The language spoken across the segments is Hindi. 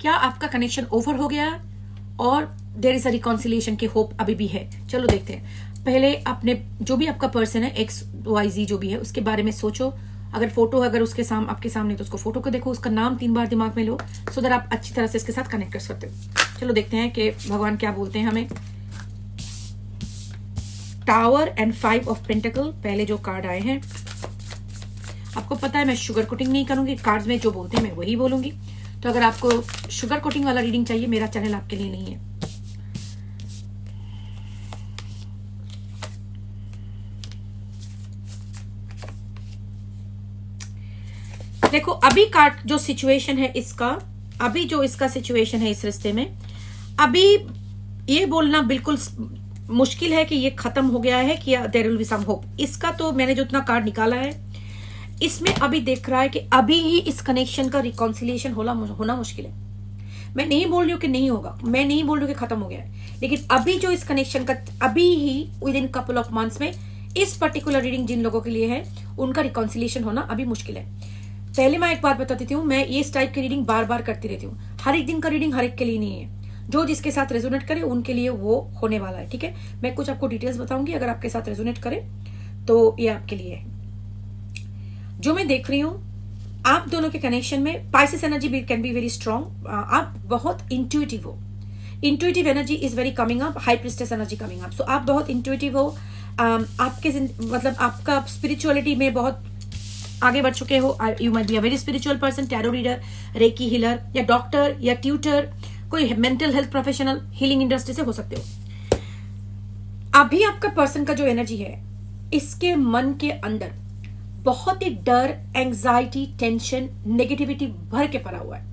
क्या आपका कनेक्शन ओवर हो गया और देयर इज अ रिकॉन्सिलिएशन की होप अभी भी है? चलो देखते हैं। पहले आपने जो भी आपका पर्सन है XYZ जो भी है उसके बारे में सोचो। अगर फोटो अगर उसके आपके सामने तो उसको फोटो को देखो, उसका नाम 3 बार दिमाग में लो, सो दैट आप अच्छी तरह से इसके साथ कनेक्ट कर सकते हो। चलो देखते हैं कि भगवान क्या बोलते हैं हमें। टावर एंड 5 ऑफ पेंटिकल पहले जो कार्ड आए हैं। आपको पता है मैं शुगर कोटिंग नहीं करूंगी, कार्ड्स में जो बोलते हैं मैं वही बोलूंगी। तो अगर आपको शुगर कोटिंग वाला रीडिंग चाहिए, मेरा चैनल आपके लिए नहीं है। देखो अभी कार्ड जो सिचुएशन है इसका, अभी जो इसका सिचुएशन है इस रिश्ते में, अभी ये बोलना बिल्कुल मुश्किल है कि ये खत्म हो गया है कि there will be some hope. इसका तो मैंने जो इतना कार्ड निकाला है इसमें अभी देख रहा है कि अभी ही इस कनेक्शन का रिकॉन्सिलिएशन होना मुश्किल है। मैं नहीं बोल रही हूँ कि नहीं होगा, मैं नहीं बोल रही हूँ कि खत्म हो गया है, लेकिन अभी जो इस कनेक्शन का अभी ही within couple of months में इस पर्टिकुलर रीडिंग जिन लोगों के लिए है उनका रिकॉन्सिलिएशन होना अभी मुश्किल है। पहले मैं एक बात बता देती हूँ, मैं इस टाइप की रीडिंग बार बार करती रहती हूँ। हर एक दिन का रीडिंग हर एक के लिए नहीं है, जो जिसके साथ रेजोनेट करे उनके लिए वो होने वाला है। ठीक है, मैं कुछ आपको डिटेल्स बताऊंगी, अगर आपके साथ रेजोनेट करे तो ये आपके लिए है। जो मैं देख रही हूँ आप दोनों के कनेक्शन में Pisces energy can be very strong. आप बहुत इंट्यूटिव हो, intuitive energy is very coming up, high priestess energy coming up. So आप बहुत इंट्यूटिव हो, आपके मतलब आपका स्पिरिचुअलिटी में बहुत आगे बढ़ चुके हो। You might be a very spiritual person, tarot reader, recce healer या डॉक्टर या ट्यूटर, कोई mental health professional, healing industry से हो सकते हो। अभी आपका पर्सन का जो एनर्जी है इसके मन के अंदर बहुत ही डर, एंजाइटी, टेंशन, नेगेटिविटी भर के पड़ा हुआ है।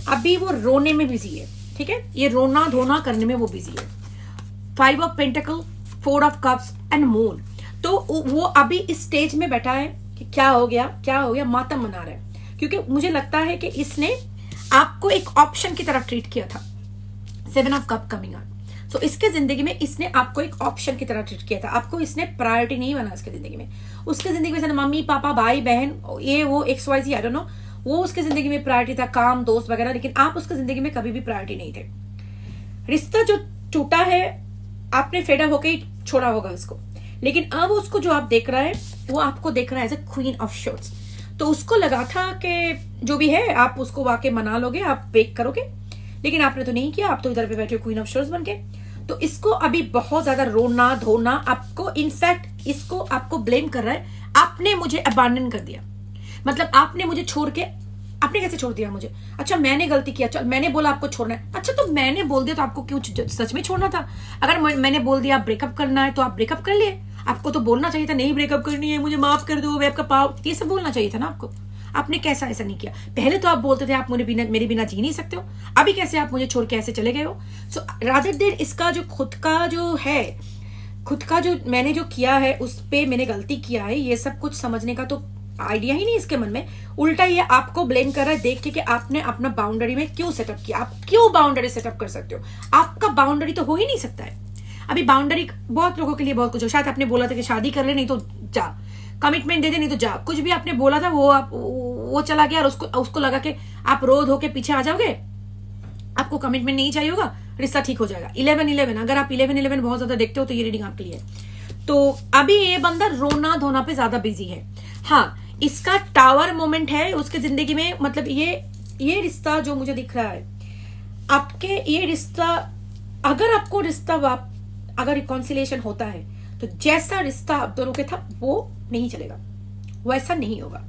अभी वो रोने में बिजी है। ठीक है, ये रोना धोना करने में वो बिजी है। 5 of pentacle, 4 of cups and moon. तो वो अभी इस स्टेज में बैठा है कि क्या हो गया, मातम मना रहा है, क्योंकि मुझे लगता है कि इसने आपको एक ऑप्शन की तरफ ट्रीट किया था। 7 ऑफ कप कमिंग आउट। सो इसके जिंदगी में इसने आपको एक ऑप्शन की तरह ट्रीट किया था, आपको इसने प्रायोरिटी नहीं बना इसके जिंदगी में। उसके जिंदगी में मम्मी पापा भाई बहन ये वो XYZ आई डोंट नो, वो उसके जिंदगी में प्रायोरिटी था, काम दोस्त वगैरह, लेकिन आप उसके जिंदगी में कभी भी प्रायोरिटी नहीं थे। रिश्ता जो टूटा है आपने फेड अप होकर ही छोड़ा होगा उसको, लेकिन अब उसको जो आप देख रहा है वो आपको देख रहा है as a queen of shorts. तो उसको लगा था कि जो भी है आप उसको वाकई मना लोगे, आप बेक करोगे, लेकिन आपने तो नहीं किया, आप तो इधर पे बैठे क्वीन ऑफ शॉर्ट्स बन के। तो इसको अभी बहुत ज्यादा रोना धोना आपको, इनफैक्ट इसको आपको ब्लेम कर रहा है, आपने मुझे अबांडन कर दिया, मतलब आपने मुझे छोड़ के, आपने कैसे छोड़ दिया मुझे? अच्छा मैंने गलती किया, चल मैंने बोला आपको छोड़ना है, अच्छा तो मैंने बोल दिया तो आपको क्यों सच में छोड़ना था? अगर मैंने बोल दिया आप ब्रेकअप करना है तो आप ब्रेकअप कर लिए, आपको तो बोलना चाहिए था नहीं ब्रेकअप करनी है, मुझे माफ कर दो, वेब का पाव, ये सब बोलना चाहिए था ना आपको। आपने कैसा ऐसा नहीं किया? पहले तो आप बोलते थे आप मेरे बिना जी नहीं सकते हो, अभी कैसे आप मुझे छोड़ के ऐसे चले गए हो? सो रादर देर इसका जो खुद का जो मैंने जो किया है उस पे मैंने गलती किया है, ये सब कुछ समझने का तो आइडिया ही नहीं इसके मन में। उल्टा ये आपको ब्लेम कर रहा है देख के कि आपने अपना बाउंड्री में क्यों सेटअप किया। आप क्यों बाउंड्री सेटअप कर सकते हो? आपका बाउंड्री तो हो ही नहीं सकता है। अभी बाउंड्री बहुत लोगों के लिए बहुत कुछ हो, शायद आपने बोला था कि शादी कर ले नहीं तो जा, कमिटमेंट दे दे नहीं तो जा, कुछ भी आपने बोला था वो चला गया और उसको लगा कि आप रोध होके पीछे आ जाओगे, आपको कमिटमेंट नहीं चाहिए होगा, रिश्ता ठीक हो जाएगा। 11-11, अगर आप 11-11 बहुत ज्यादा देखते हो तो ये रीडिंग आपके लिए है। तो अभी ये बंदा रोना धोना पे ज्यादा बिजी है। हाँ, इसका टावर मोमेंट है उसके जिंदगी में, मतलब ये रिश्ता जो मुझे दिख रहा है आपके, ये रिश्ता अगर रिकॉन्सिलिएशन होता है तो जैसा रिश्ता आप दोनों के था वो नहीं चलेगा, वैसा नहीं होगा।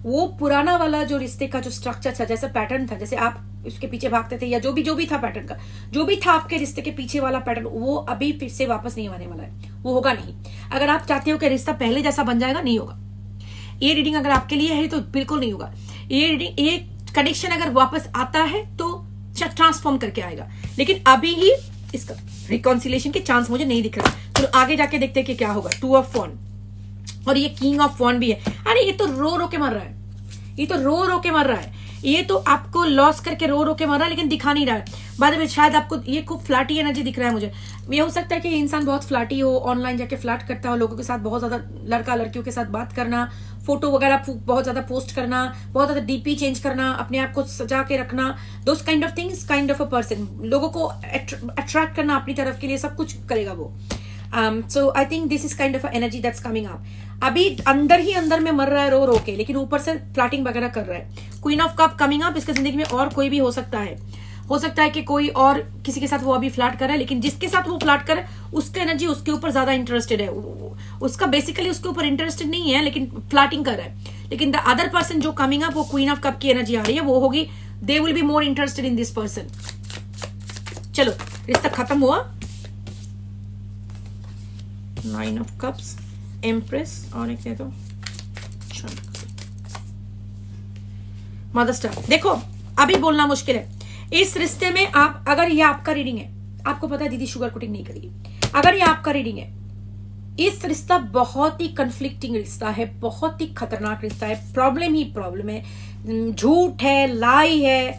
वो पुराना वाला जो रिश्ते का जो स्ट्रक्चर था, जैसा पैटर्न था, जैसे आप उसके पीछे भागते थे या जो भी था पैटर्न का, जो भी था आपके रिश्ते के पीछे वाला पैटर्न, वो अभी फिर से वापस नहीं आने वाला है, वो होगा नहीं। अगर आप चाहते हो कि रिश्ता पहले जैसा बन जाएगा, नहीं होगा। ये रीडिंग अगर आपके लिए है तो बिल्कुल नहीं होगा। ये कनेक्शन अगर वापस आता है तो ट्रांसफॉर्म करके आएगा, लेकिन अभी ही इसका रिकॉन्सिलिएशन के चांस मुझे नहीं दिख रहा। तो आगे जाके देखते हैं कि क्या होगा। 2 ऑफ वन और ये किंग ऑफ वन भी है। अरे ये तो रो रो के मर रहा है, ये तो रो रो के मर रहा है। ये तो आपको लॉस करके रो रो के मर रहा है लेकिन दिखा नहीं रहा है। बाद में शायद आपको ये खूब फ्लर्टी एनर्जी दिख रहा है मुझे। ये हो सकता है कि ये इंसान बहुत फ्लर्टी हो, ऑनलाइन जाके फ्लर्ट करता हो लोगों के साथ, बहुत ज्यादा लड़का लड़कियों के साथ बात करना, फोटो वगैरह बहुत ज्यादा पोस्ट करना, बहुत ज्यादा डीपी चेंज करना, अपने आप को सजा के रखना, those kind of things, kind of a person, लोगों को अट्रैक्ट करना अपनी तरफ के लिए, सब कुछ करेगा वो। So I think this is kind of energy that's coming up. अभी अंदर ही अंदर में मर रहा है रो रो के, लेकिन ऊपर से फ्लर्टिंग वगैरह कर रहा है। Queen of cup coming up, इसके जिंदगी में और कोई भी हो सकता है। हो सकता है कि कोई और किसी के साथ वो अभी फ्लर्ट कर रहा है, लेकिन जिसके साथ वो फ्लर्ट कर रहा है उसका एनर्जी उसके ऊपर ज्यादा इंटरेस्टेड है। उसका बेसिकली उसके ऊपर इंटरेस्टेड नहीं है, लेकिन फ्लर्टिंग कर रहा है। लेकिन द अदर पर्सन जो कमिंग अप, वो क्वीन ऑफ कप की एनर्जी आ रही है, वो होगी they will be more interested in this person. चलो रिश्ता खत्म हुआ। 9 ऑफ कप्स, एम्प्रेस और एक दे दो मदर स्टार। देखो अभी बोलना मुश्किल है इस रिश्ते में। आप अगर ये आपका रीडिंग है, आपको पता है दीदी शुगर कोटिंग नहीं करेगी, अगर ये आपका रीडिंग है, इस रिश्ता बहुत ही कंफ्लिक्टिंग रिश्ता है, बहुत ही खतरनाक रिश्ता है, प्रॉब्लम ही प्रॉब्लम है, झूठ है, लाई है।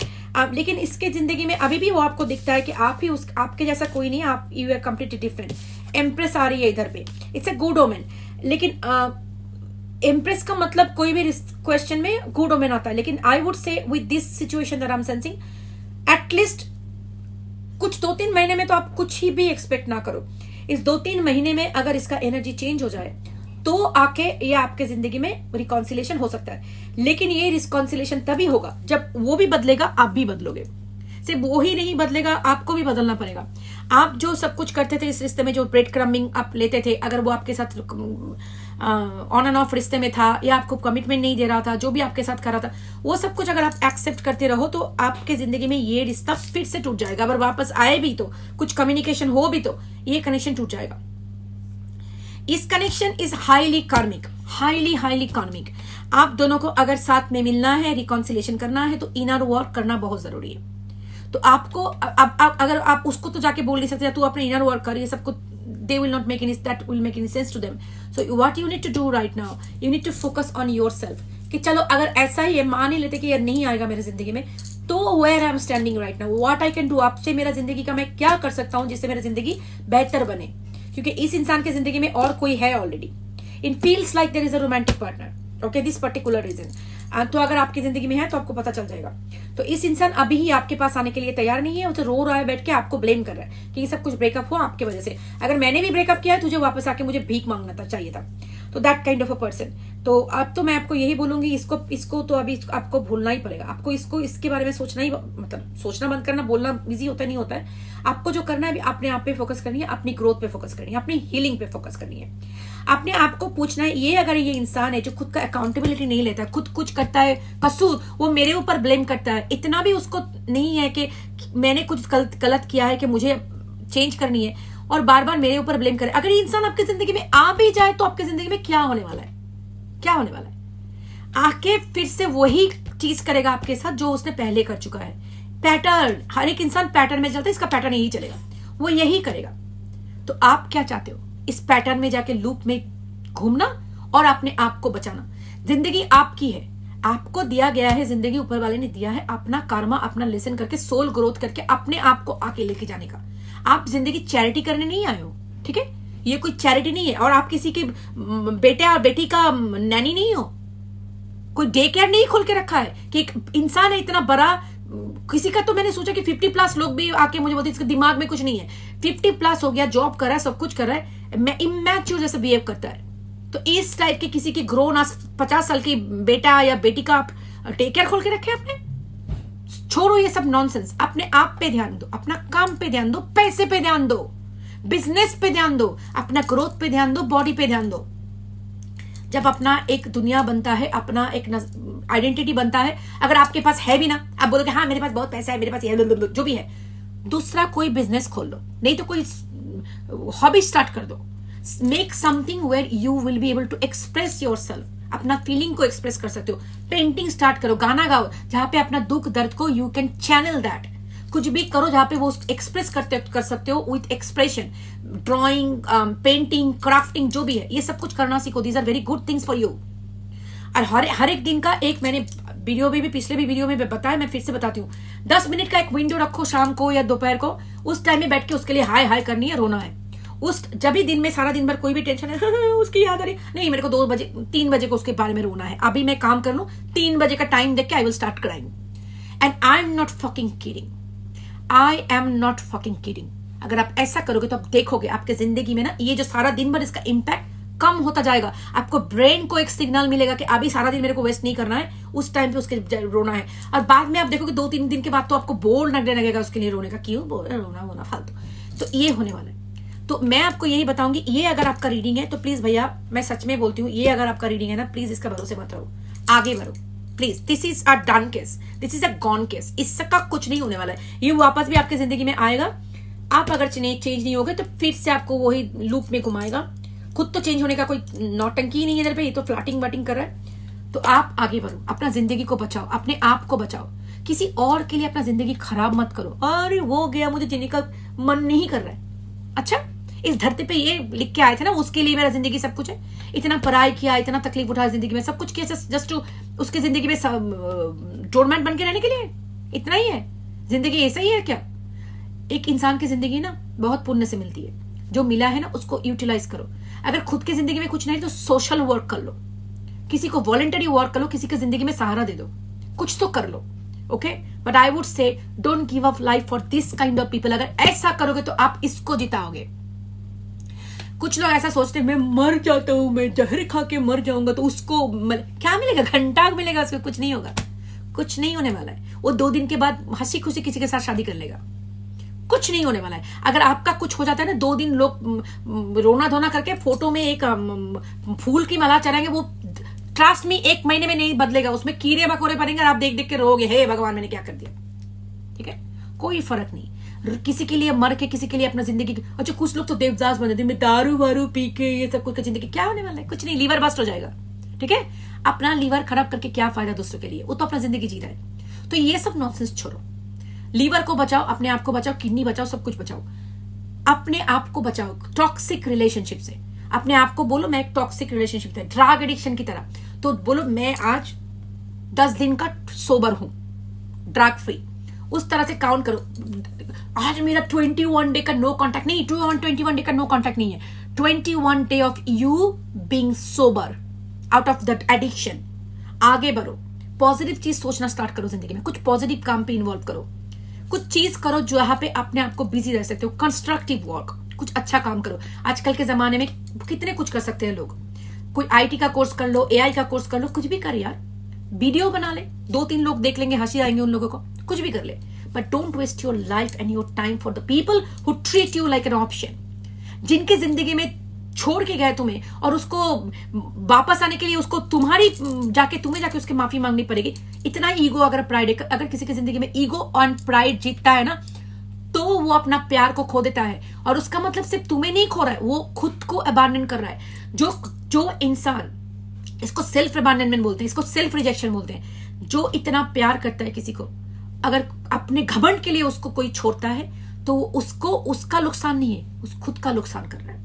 लेकिन इसके जिंदगी में अभी भी वो आपको दिखता है कि आप ही आपके जैसा कोई नहीं, आप you are completely different. Empress आ रही है इधर पे, इट्स अ गुड ओमेन। लेकिन एम्प्रेस का मतलब कोई भी क्वेश्चन में गुड ओमेन आता है, लेकिन आई वुड से with this situation that I am sensing, at least कुछ 2-3 महीने में तो आप कुछ ही भी एक्सपेक्ट ना करो। इस 2-3 महीने में अगर इसका एनर्जी चेंज हो जाए तो आके ये आपके जिंदगी में रिकॉन्सिलेशन हो सकता है। लेकिन ये रिकॉन्सिलेशन तभी होगा जब वो भी बदलेगा, आप भी बदलोगे। सिर्फ वो ही नहीं बदलेगा, आपको भी बदलना पड़ेगा। आप जो सब कुछ करते थे इस रिश्ते में, जो ब्रेड क्रम्बिंग आप लेते थे, अगर वो आपके साथ ऑन एंड ऑफ रिश्ते में था या आपको कमिटमेंट नहीं दे रहा था, जो भी आपके साथ कर रहा था, वो सब कुछ अगर आप एक्सेप्ट करते रहो तो आपके जिंदगी में ये रिश्ता फिर से टूट जाएगा। अगर वापस आए भी तो, कुछ कम्युनिकेशन हो भी तो, ये कनेक्शन टूट जाएगा। इस कनेक्शन इज हाईली कार्मिक, हाईली कार्मिक। आप दोनों को अगर साथ में मिलना है, रिकॉन्सिलेशन करना है, तो इनर वर्क करना बहुत जरूरी है। तो आपको अगर आप उसको तो जाके बोल नहीं सकते तू अपने इनर वर्क कर, ये सबको they will not make any, that will make any sense to them. So what you need to do right now, you need to focus on yourself. कि चलो अगर ऐसा ही है, मान ही लेते कि यार नहीं आएगा मेरे जिंदगी में, तो where I am standing right now, what I can do, आपसे मेरा जिंदगी का मैं क्या कर सकता हूँ जिससे मेरा जिंदगी बेहतर बने। क्योंकि इस इंसान के जिंदगी में और कोई है already. It feels like there is a romantic partner. Okay, this particular reason. तो अगर आपकी जिंदगी में है तो आपको पता चल जाएगा। तो इस इंसान अभी ही आपके पास आने के लिए तैयार नहीं है, वो तो रो रहा है बैठ के, आपको ब्लेम कर रहा है कि ये सब कुछ ब्रेकअप हुआ आपके वजह से। अगर मैंने भी ब्रेकअप किया है, तुझे वापस आके मुझे भीख मांगना था, चाहिए था। तो that kind of a person. तो अब तो मैं आपको यही बोलूंगी, इसको तो अभी आपको भूलना ही पड़ेगा। आपको इसके बारे में सोचना ही, मतलब सोचना बंद करना, बोलना बिजी होता नहीं होता है। आपको जो करना है अपने आप पे फोकस करनी है, अपनी ग्रोथ पे फोकस करनी है, अपनी हीलिंग पे फोकस करनी है। अपने आप को पूछना है, ये अगर ये इंसान है जो खुद का अकाउंटेबिलिटी नहीं लेता, खुद कुछ करता है कसूर, वो मेरे ऊपर ब्लेम करता है, इतना भी उसको नहीं है कि मैंने कुछ गलत किया है कि मुझे चेंज करनी है, और बार बार मेरे ऊपर ब्लेम करे। अगर ये इंसान आपकी जिंदगी में आ भी जाए तो आपकी जिंदगी में क्या होने वाला है? क्या होने वाला है? आके फिर से वही चीज करेगा आपके साथ जो उसने पहले कर चुका है। पैटर्न, हर एक इंसान पैटर्न में चलता है, इसका पैटर्न यही चलेगा, वो यही करेगा। तो आप क्या चाहते हो? इस पैटर्न में जाके लूप में घूमना और अपने आप को बचाना। जिंदगी आपकी है, आपको दिया गया है, जिंदगी ऊपर वाले ने दिया है, अपना कर्मा, अपना लेसन करके, सोल ग्रोथ करके अपने आप को आके लेके जाने का। आप जिंदगी चैरिटी करने नहीं आए हो, ठीक है? ये कोई चैरिटी नहीं है, और आप किसी के बेटे और बेटी का नैनी नहीं हो। कोई डे केयर नहीं खोल के रखा है कि एक इंसान है इतना बड़ा। किसी का तो मैंने सोचा कि 50+ लोग भी आके मुझे बोलते इसके दिमाग में कुछ नहीं है। 50+ हो गया, जॉब कर रहा है, सब कुछ कर रहा है, मैं इमैच्योर जैसे बिहेव करता है। तो इस टाइप के किसी की ग्रोन 50 साल की बेटा या बेटी का आप टेक केयर खोल के रखे आपने? छोड़ो ये सब नॉनसेंस, अपने आप पे ध्यान दो, अपना काम पे ध्यान दो, पैसे पे ध्यान दो, बिजनेस पे ध्यान दो, अपना ग्रोथ पे ध्यान दो, बॉडी पे ध्यान दो। जब अपना एक दुनिया बनता है, अपना एक आइडेंटिटी बनता है, अगर आपके पास है भी ना, आप बोलोगे हाँ मेरे पास बहुत पैसा है, मेरे पास ये जो भी है, दूसरा कोई बिजनेस खोल लो, नहीं तो कोई हॉबी स्टार्ट कर दो। Make something where you will be able to express yourself, अपना फीलिंग को एक्सप्रेस कर सकते हो। पेंटिंग स्टार्ट करो, गाना गाओ, जहां पे अपना दुख दर्द को यू कैन चैनल दैट। कुछ भी करो जहां पे वो एक्सप्रेस कर सकते हो with expression. Drawing, painting, crafting, जो भी है, ये सब कुछ करना सीखो। These are very good things for you. और हर एक दिन का एक मैंने वीडियो में भी पिछले भी वीडियो में बताया, मैं फिर से बताती हूँ, 10 मिनट का एक विंडो रखो शाम को या दोपहर को, उस टाइम में बैठ के उसके लिए हाय हाय करनी है, रोना है। उस जब भी दिन में सारा दिन भर कोई भी टेंशन है, उसकी याद आ रही नहीं, मेरे को 2 बजे 3 बजे को उसके बारे में रोना है, अभी मैं काम कर लूं, 3 बजे का टाइम देख के I will start crying. And I am not fucking kidding, I am not fucking kidding. अगर आप ऐसा करोगे तो आप देखोगे आपके जिंदगी में ना ये जो सारा दिन भर इसका इम्पैक्ट कम होता जाएगा। आपको ब्रेन को एक सिग्नल मिलेगा कि अभी सारा दिन मेरे को वेस्ट नहीं करना है, उस टाइम पे उसके रोना है। और बाद में आप देखोगे 2-3 दिन के बाद तो आपको बोर लगने लगेगा उसके लिए रोने का, क्यों रोना वोना फालतू। तो ये होने वाला है। तो मैं आपको यही बताऊंगी, ये अगर आपका रीडिंग है तो प्लीज भैया मैं सच में बोलती हूँ, ये अगर आपका रीडिंग है ना, प्लीज इसका भरोसे मत रहो, आगे बढ़ो please. This is a done case, this is a gone case, इसका कुछ नहीं होने वाला है। ये वापस भी आपकी जिंदगी में आएगा, आप अगर चेंज नहीं होगे तो फिर से आपको वही लूप में घुमाएगा। खुद तो चेंज होने का कोई नौटंकी ही नहीं है इधर पे, ये तो फ्लर्टिंग वटिंग कर रहा है। तो आप आगे बढ़ो, अपना जिंदगी को बचाओ, अपने आप को बचाओ, किसी और के लिए अपना जिंदगी खराब मत करो। अरे वो गया, मुझे जीने का मन नहीं कर रहा है। अच्छा, इस धरती पे ये लिख के आए थे ना, उसके लिए मेरा जिंदगी सब कुछ है। इतना पढ़ाई किया, इतना तकलीफ उठाया जिंदगी में, सब कुछ किया जस्ट टू उसके जिंदगी में डोरमैट बन के रहने के लिए। इतना ही है जिंदगी, ऐसा ही है क्या? एक इंसान की जिंदगी ना बहुत पुण्य से मिलती है, जो मिला है ना उसको यूटिलाइज करो। अगर खुद की जिंदगी में कुछ नहीं तो सोशल वर्क कर लो, किसी को वॉलंटरी वर्क कर लो, किसी की जिंदगी में सहारा दे दो, कुछ तो कर लो। Okay, but I would say don't give up life for this kind of people. अगर ऐसा करोगे तो आप इसको जिताओगे। कुछ लोग ऐसा सोचते हैं मैं मर जाता हूं, मैं जहर खा के मर जाऊंगा तो उसको क्या मिलेगा? घंटा मिलेगा, उसको कुछ नहीं होगा, कुछ नहीं होने वाला है। वो 2 दिन के बाद हंसी खुशी किसी के साथ शादी कर लेगा, कुछ नहीं होने वाला है। अगर आपका कुछ हो जाता है ना, 2 दिन लोग रोना धोना करके फोटो में एक फूल की माला चढ़ाएंगे, वो ट्रस्ट में 1 महीने में नहीं बदलेगा, उसमें कीड़े मकोड़े पड़ेंगे और आप देख देख के रोगे, हे भगवान मैंने क्या कर दिया। ठीक है, कोई फर्क नहीं। किसी के लिए मर के, किसी के लिए अपना जिंदगी। अच्छा, कुछ लोग तो देवदास बन जाते हैं, दारू वारू पी के, ये सब कुछ। जिंदगी क्या होने वाला है? कुछ नहीं, लीवर बस्ट हो जाएगा। ठीक है, अपना लीवर खराब करके क्या फायदा दूसरों के लिए? वो तो अपना जिंदगी जी रहा है। तो ये सब नॉनसेंस छोड़ो, लीवर को बचाओ, अपने आप को बचाओ, किडनी बचाओ, सब कुछ बचाओ, अपने आप को बचाओ टॉक्सिक रिलेशनशिप से। अपने आप को बोलो मैं एक टॉक्सिक रिलेशनशिप है, ड्रग एडिक्शन की तरह। तो बोलो मैं आज 10 दिन का सोबर हूं, ड्रग फ्री, उस तरह से काउंट करो। आज मेरा 21 डे का नो कॉन्टैक्ट नहीं, 21 डे का नो कॉन्टैक्ट नहीं है, 21 day of you being sober out of that addiction. आगे बढ़ो, पॉजिटिव चीज सोचना स्टार्ट करो जिंदगी में, कुछ पॉजिटिव काम पे इन्वॉल्व करो, कुछ चीज करो जो यहाँ पे अपने आप को बिजी रह सकते हो। कंस्ट्रक्टिव वर्क, कुछ अच्छा काम करो। आजकल के जमाने में कितने कुछ कर सकते हैं लोग। कोई IT का कोर्स कर लो, AI का कोर्स कर लो, कुछ भी कर यार। वीडियो बना ले, 2-3 लोग देख लेंगे, हंसी आएंगे उन लोगों को, कुछ भी कर ले। But don't waste your life and your time for the people who treat you like an option, जिनकी जिंदगी में छोड़ के गए तुम्हें, और उसको वापस आने के लिए उसको तुम्हें जाके उसकी माफी मांगनी पड़ेगी। इतना ईगो, अगर प्राइड, अगर किसी की जिंदगी में ईगो और प्राइड जीतता है ना, तो वो अपना प्यार को खो देता है। और उसका मतलब सिर्फ तुम्हें नहीं खो रहा है, वो खुद को अबैंडन कर रहा है। जो इंसान, इसको सेल्फ अबैंडनमेंट बोलते हैं, इसको सेल्फ रिजेक्शन बोलते हैं। जो इतना प्यार करता है किसी को, अगर अपने घमंड के लिए उसको कोई छोड़ता है तो उसको उसका नुकसान नहीं है, उस खुद का नुकसान कर रहा है।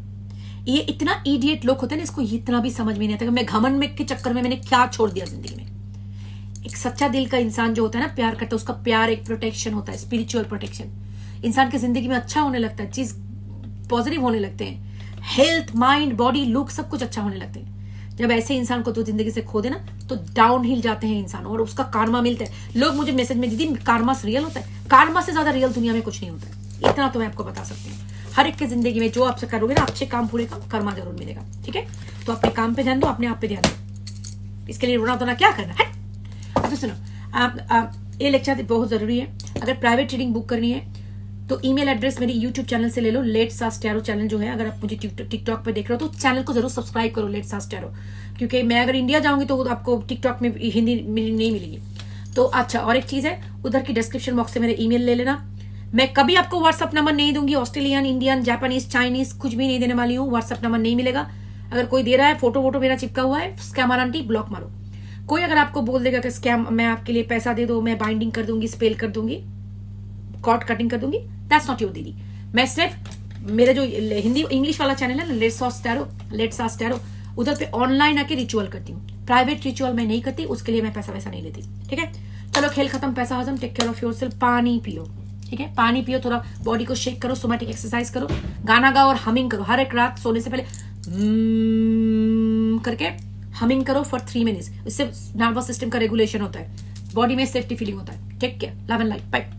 ये इतना इडियट लोग होते हैं ना, इसको इतना भी समझ में नहीं आता कि मैं घमंड में के चक्कर में मैंने क्या छोड़ दिया जिंदगी में। एक सच्चा दिल का इंसान जो होता है ना, प्यार करता है, उसका प्यार एक प्रोटेक्शन होता है, स्पिरिचुअल प्रोटेक्शन। इंसान की जिंदगी में अच्छा होने लगता है, चीज पॉजिटिव होने लगते हैं, हेल्थ, माइंड, बॉडी, लुक सब कुछ अच्छा होने लगते हैं। जब ऐसे इंसान को तो जिंदगी से खो देना तो डाउन हिल जाते हैं इंसान, और उसका कार्मा मिलता है। लोग मुझे मैसेज में, दीदी कार्मा से रियल होता है? कार्मा से ज्यादा रियल दुनिया में कुछ नहीं होता है, इतना तो मैं आपको बता सकती हूँ। हर एक की जिंदगी में जो आपसे करोगे ना, अच्छे काम, पूरे काम, कर्मा जरूर मिलेगा। ठीक है, तो अपने काम पे ध्यान दो, अपने आप पे ध्यान दो। इसके लिए रोना धोना क्या करना है। अच्छा सुनो, आप ये लेक्चर बहुत जरूरी है। अगर प्राइवेट रीडिंग बुक करनी है तो ईमेल एड्रेस मेरी यूट्यूब चैनल से ले लो, लेट सास टैरो चैनल जो है। अगर आप मुझे टिकटॉक पे देख रहे हो तो चैनल को जरूर सब्सक्राइब करो, लेट सास टैरो, क्योंकि मैं अगर इंडिया जाऊंगी तो आपको टिकटॉक में हिंदी नहीं मिलेगी। तो अच्छा, और एक चीज है, उधर की डिस्क्रिप्शन बॉक्स से मेरे ईमेल ले लेना। मैं कभी आपको व्हाट्सअप नंबर नहीं दूंगी, ऑस्ट्रेलियन, इंडियन, जापानीज, चाइनीज कुछ भी नहीं देने वाली हूँ। व्हाट्सअप नंबर नहीं मिलेगा। अगर कोई दे रहा है, फोटो मेरा चिपका हुआ है, स्कैमर आंटी, ब्लॉक मारो। कोई अगर आपको बोल देगा कि स्कैम, मैं आपके लिए पैसा दे दो, मैं बाइंडिंग कर दूंगी, स्पेल कर दूंगी, कॉर्ड कटिंग कर दूंगी, दैट्स नॉट योर दीदी। मैं सिर्फ मेरा जो हिंदी इंग्लिश वाला चैनल है ना, लेट्स सास टैरो, उधर पे ऑनलाइन आके रिचुअल करती हूँ। प्राइवेट रिचुअल मैं नहीं करती, उसके लिए मैं पैसा वैसा नहीं लेती, ठीक है। चलो खेल खत्म, पैसा हजम, टेक केयर ऑफ योरसेल्फ, पानी पियो, ठीक है, पानी पियो, थोड़ा बॉडी को शेक करो, सोमैटिक एक्सरसाइज करो, गाना गाओ और हमिंग करो, हर एक रात सोने से पहले करके हमिंग करो फॉर 3 मिनट्स। इससे नर्वस सिस्टम का रेगुलेशन होता है, बॉडी में सेफ्टी फीलिंग होता है। Take care, love and light, bye.